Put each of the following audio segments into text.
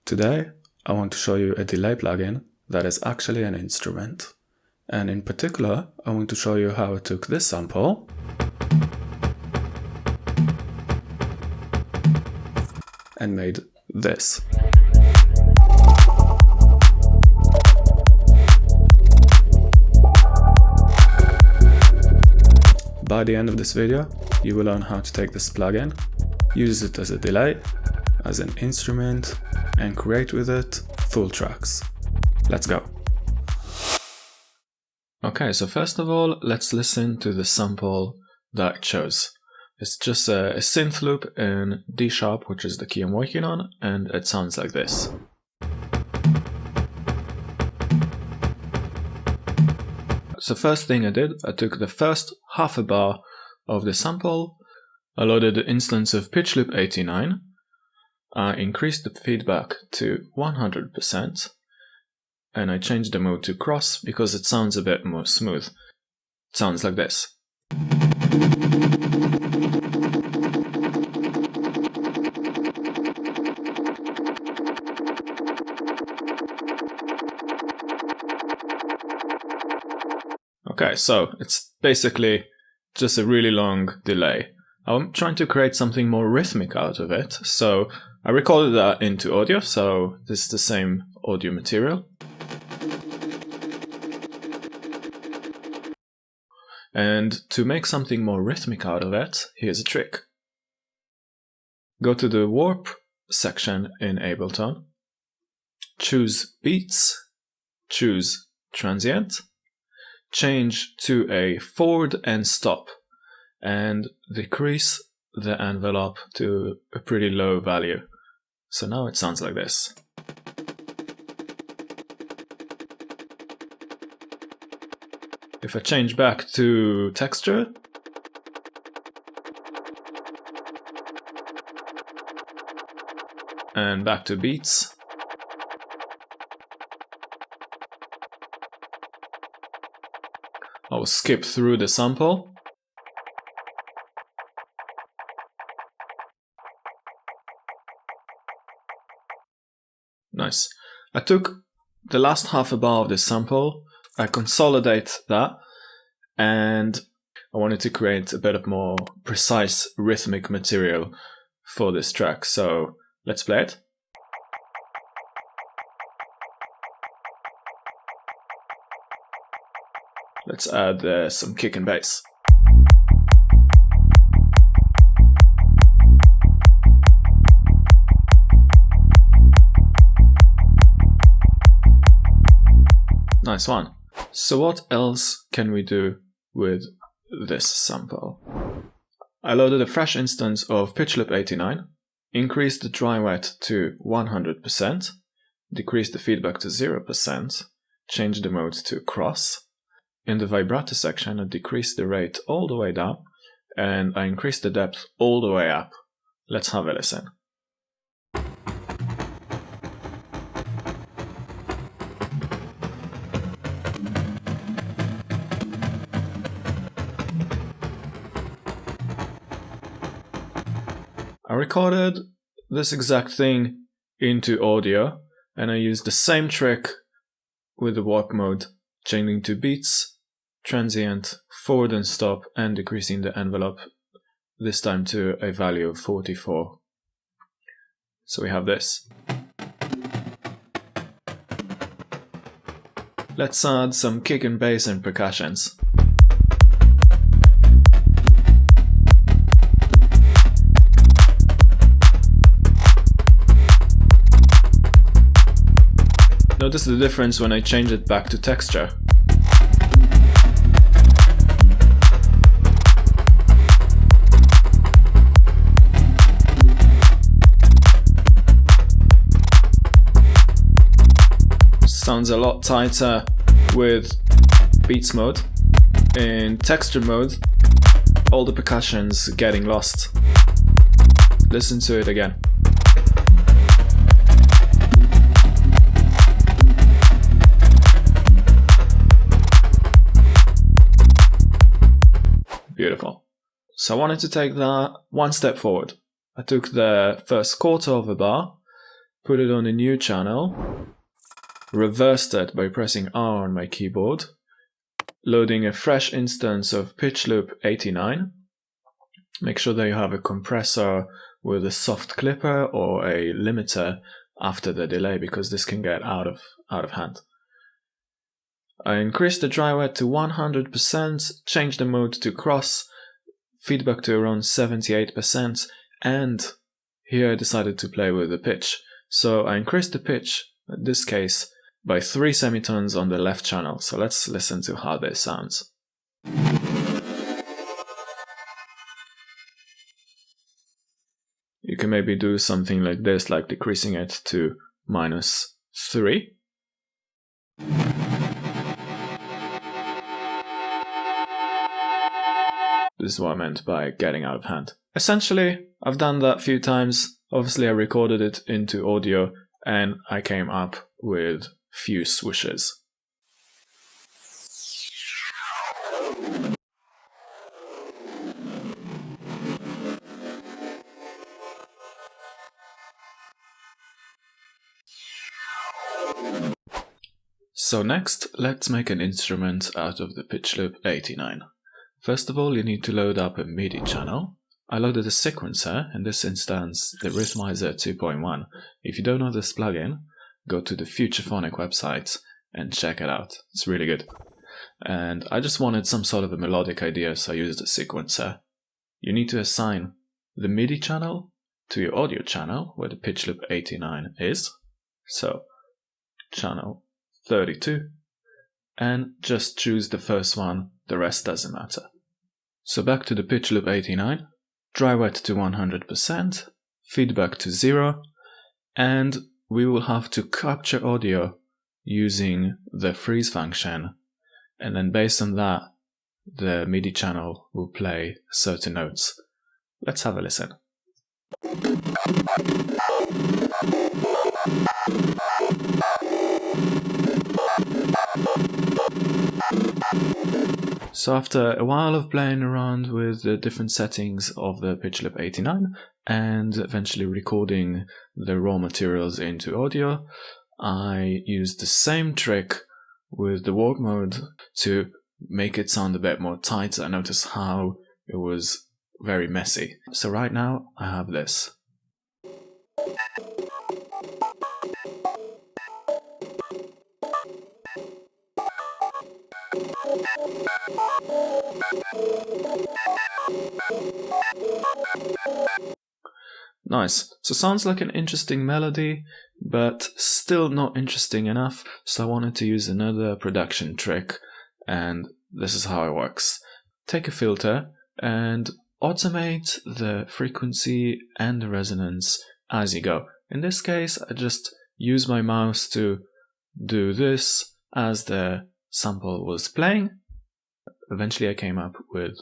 Today, I want to show you a delay plugin that is actually an instrument. And in particular, I want to show you how I took this sample and made this. By the end of this video, you will learn how to take this plugin, use it as a delay, as an instrument, and create with it full tracks. Let's go. Okay, so first of all, let's listen to the sample that I chose. It's just a synth loop in D sharp, which is the key I'm working on, and it sounds like this. So first thing I did, I took the first half a bar of the sample, I loaded the instance of pitch loop 89, I increased the feedback to 100%, and I changed the mode to cross because it sounds a bit more smooth. It sounds like this. Okay, so it's basically just a really long delay. I'm trying to create something more rhythmic out of it, so I recorded that into audio, so this is the same audio material. And to make something more rhythmic out of it, here's a trick. Go to the warp section in Ableton, choose beats, choose transient, change to a forward and stop, and decrease the envelope to a pretty low value. So now it sounds like this. If I change back to texture, and back to beats, I'll skip through the sample. Nice. I took the last half a bar of this sample, I consolidate that, and I wanted to create a bit of more precise rhythmic material for this track, so let's play it. Let's add some kick and bass. Nice one. So what else can we do with this sample? I loaded a fresh instance of pitch loop 89, increased the dry wet to 100%, decreased the feedback to 0%, changed the mode to cross. In the vibrato section, I decreased the rate all the way down, and I increased the depth all the way up. Let's have a listen. I recorded this exact thing into audio, and I used the same trick with the warp mode, changing to beats, transient, forward and stop, and decreasing the envelope, this time to a value of 44. So we have this. Let's add some kick and bass and percussions. Notice the difference when I change it back to texture. Sounds a lot tighter with beats mode. In texture mode, all the percussions getting lost. Listen to it again. Beautiful. So I wanted to take that one step forward. I took the first quarter of a bar, put it on a new channel, reverse that by pressing R on my keyboard, loading a fresh instance of pitch loop 89. Make sure that you have a compressor with a soft clipper or a limiter after the delay, because this can get out of hand. I increased the dry wet to 100%, changed the mode to cross, feedback to around 78%, and here I decided to play with the pitch. So I increased the pitch, in this case, by 3 semitones on the left channel. So let's listen to how this sounds. You can maybe do something like this, like decreasing it to -3. This is what I meant by getting out of hand. Essentially, I've done that a few times. Obviously, I recorded it into audio and I came up with few swooshes. So next, let's make an instrument out of the pitch loop 89. First of all, you need to load up a MIDI channel. I loaded a sequencer, in this instance the Rhythmizer 2.1. If you don't know this plugin, go to the Futurephonic website and check it out. It's really good. And I just wanted some sort of a melodic idea, so I used a sequencer. You need to assign the MIDI channel to your audio channel, where the pitch loop 89 is. So, channel 32, and just choose the first one, the rest doesn't matter. So back to the pitch loop 89, dry wet to 100%, feedback to 0, and we will have to capture audio using the freeze function, and then based on that, the MIDI channel will play certain notes. Let's have a listen. So after a while of playing around with the different settings of the pitch loop 89 and eventually recording the raw materials into audio, I used the same trick with the warp mode to make it sound a bit more tight. I noticed how it was very messy. So right now I have this. Nice. So sounds like an interesting melody, but still not interesting enough, so I wanted to use another production trick, and this is how it works. Take a filter and automate the frequency and the resonance as you go. In this case, I just use my mouse to do this as the sample was playing. Eventually I came up with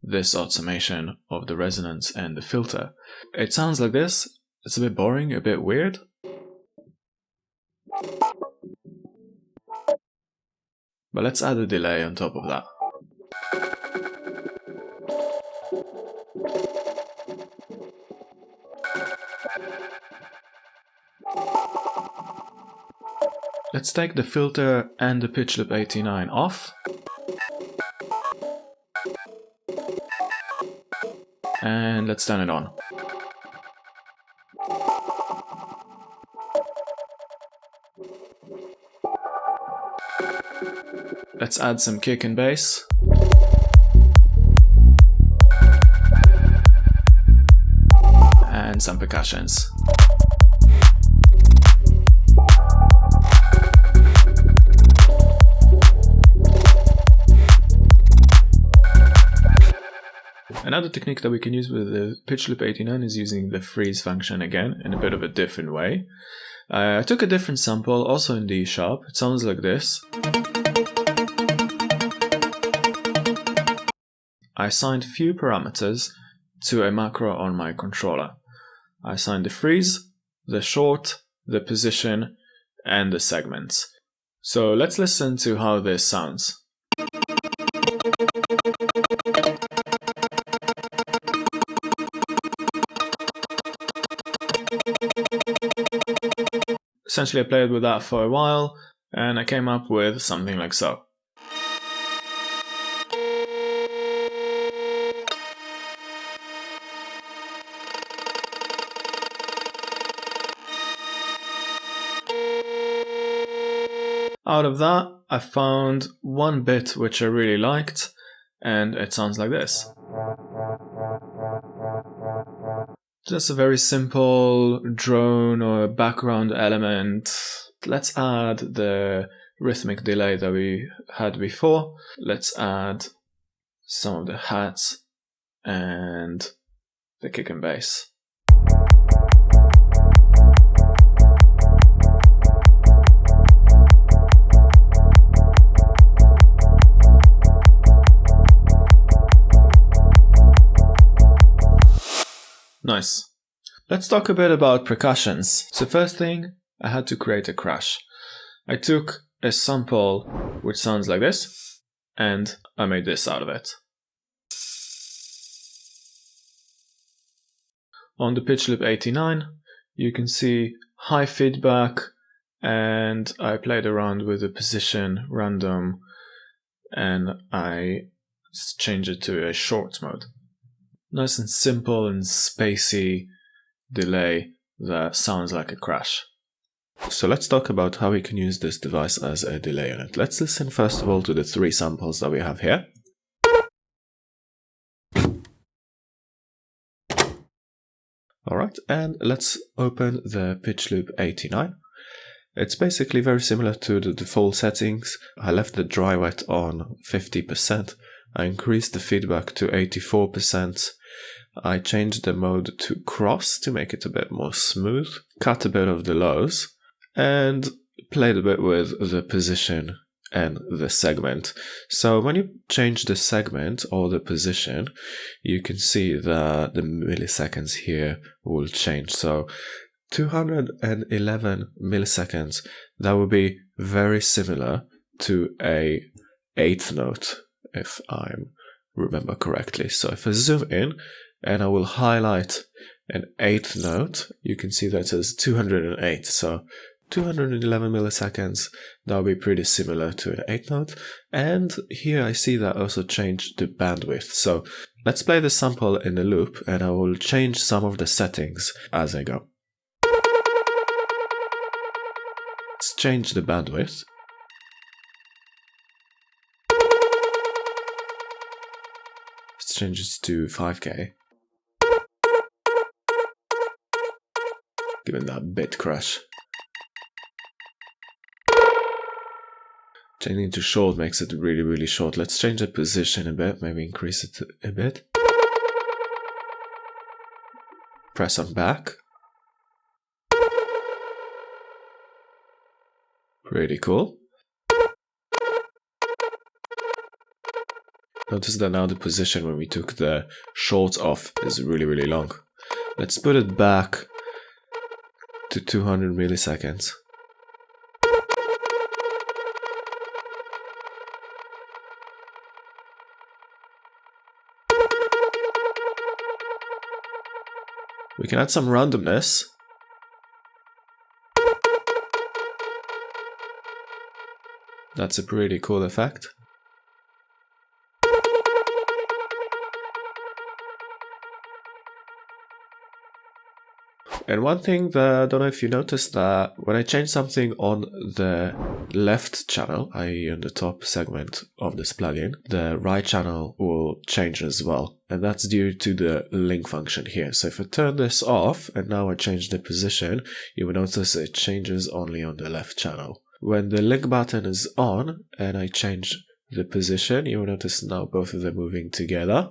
this automation of the resonance and the filter. It sounds like this. It's a bit boring, a bit weird. But let's add a delay on top of that. Let's take the filter and the pitch loop 89 off. And let's turn it on. Let's add some kick and bass. And some percussions. Another technique that we can use with the pitch loop 89 is using the freeze function again in a bit of a different way. I took a different sample, also in D sharp. It sounds like this. I assigned a few parameters to a macro on my controller. I assigned the freeze, the short, the position, and the segments. So let's listen to how this sounds. Essentially, I played with that for a while, and I came up with something like so. Out of that, I found one bit which I really liked, and it sounds like this. Just a very simple drone or background element. Let's add the rhythmic delay that we had before. Let's add some of the hats and the kick and bass. Nice. Let's talk a bit about percussions. So first thing, I had to create a crash. I took a sample which sounds like this, and I made this out of it. On the pitch loop 89, you can see high feedback, and I played around with the position random, and I changed it to a short mode. Nice and simple and spacey delay that sounds like a crash. So let's talk about how we can use this device as a delay unit. Let's listen first of all to the 3 samples that we have here. Alright, and let's open the pitch loop 89. It's basically very similar to the default settings. I left the dry wet on 50%. I increased the feedback to 84%. I changed the mode to cross to make it a bit more smooth, cut a bit of the lows, and played a bit with the position and the segment. So when you change the segment or the position, you can see that the milliseconds here will change. So 211 milliseconds, that would be very similar to a 8th note, if I remember correctly. So if I zoom in and I will highlight an 8th note, you can see that it says 208. So 211 milliseconds, that would be pretty similar to an 8th note. And here I see that I also changed the bandwidth. So let's play the sample in a loop, and I will change some of the settings as I go. Let's change the bandwidth. Let's change it to 5K. Given that bit crash. Changing to short makes it really, really short. Let's change the position a bit, maybe increase it a bit. Press on back. Pretty cool. Notice that now the position when we took the short off is really, really long. Let's put it back to 200 milliseconds. We can add some randomness. That's a pretty cool effect. And one thing that I don't know if you noticed, that when I change something on the left channel, i.e. on the top segment of this plugin, the right channel will change as well. And that's due to the link function here. So if I turn this off and now I change the position, you will notice it changes only on the left channel. When the link button is on and I change the position, you will notice now both of them moving together.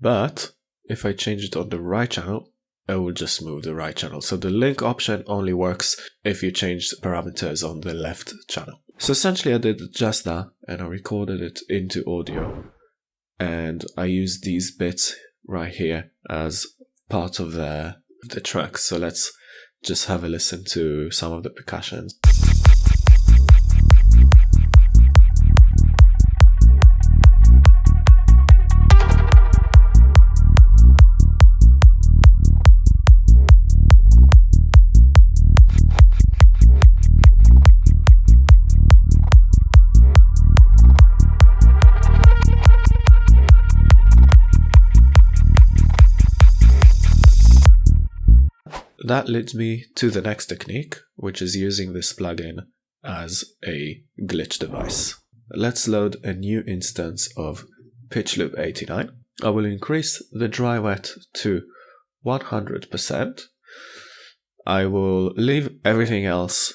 But if I change it on the right channel, it will just move the right channel. So the link option only works if you change parameters on the left channel. So essentially I did just that, and I recorded it into audio. And I used these bits right here as part of the track. So let's just have a listen to some of the percussions. that leads me to the next technique, which is using this plugin as a glitch device. Let's load a new instance of Pitch Loop 89. I will increase the dry wet to 100%. I will leave everything else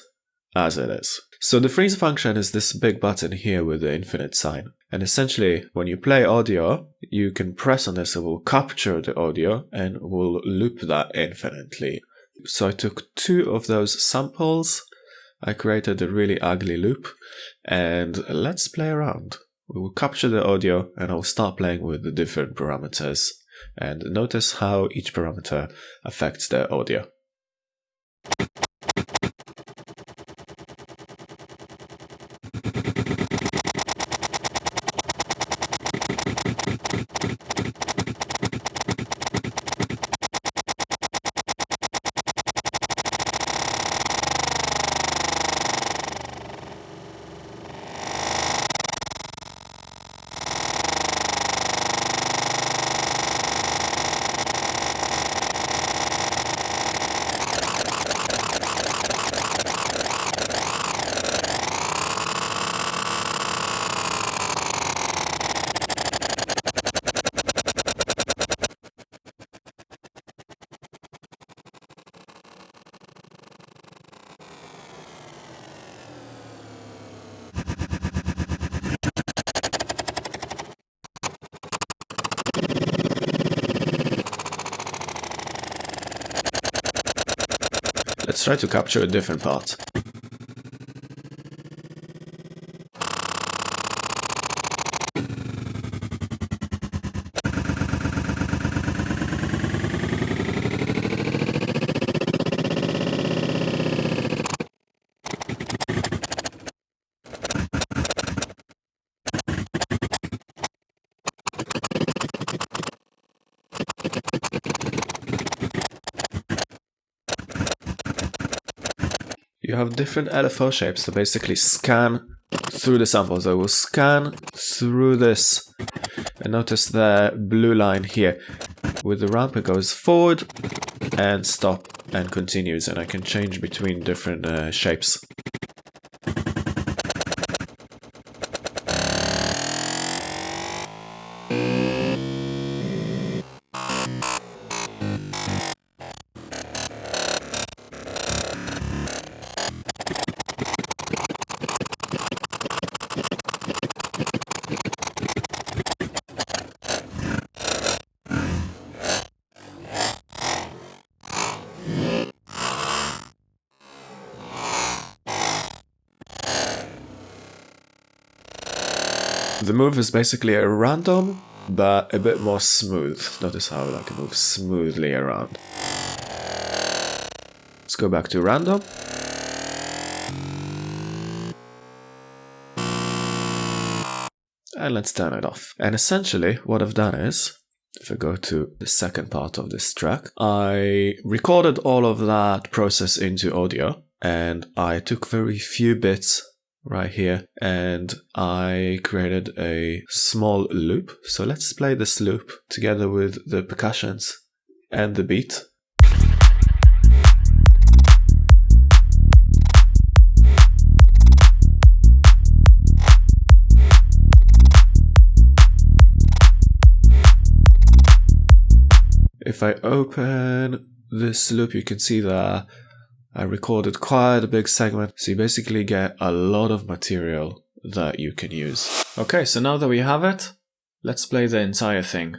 as it is. So the freeze function is this big button here with the infinite sign. And essentially, when you play audio, you can press on this, it will capture the audio and will loop that infinitely. So I took 2 of those samples, I created a really ugly loop, and let's play around. We will capture the audio and I'll start playing with the different parameters and notice how each parameter affects the audio. Let's try to capture a different part. You have different LFO shapes to basically scan through the samples. I will scan through this and notice the blue line here. With the ramp it goes forward and stop and continues, and I can change between different shapes. The move is basically a random, but a bit more smooth. Notice how I can move smoothly around. Let's go back to random. And let's turn it off. And essentially what I've done is, if I go to the second part of this track, I recorded all of that process into audio, and I took very few bits right here and I created a small loop. So let's play this loop together with the percussions and the beat. If I open this loop, you can see that I recorded quite a big segment, so you basically get a lot of material that you can use. Okay, so now that we have it, let's play the entire thing.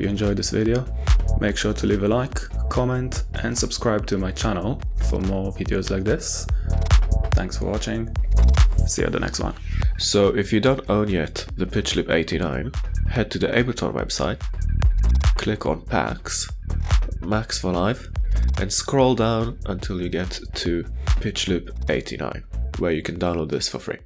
you enjoyed this video. Make sure to leave a like, comment and subscribe to my channel for more videos like this. Thanks for watching. See you at the next one. So if you don't own yet the Pitch Loop 89, head to the Ableton website, click on Packs, Max for Live, and scroll down until you get to Pitch Loop 89, where you can download this for free.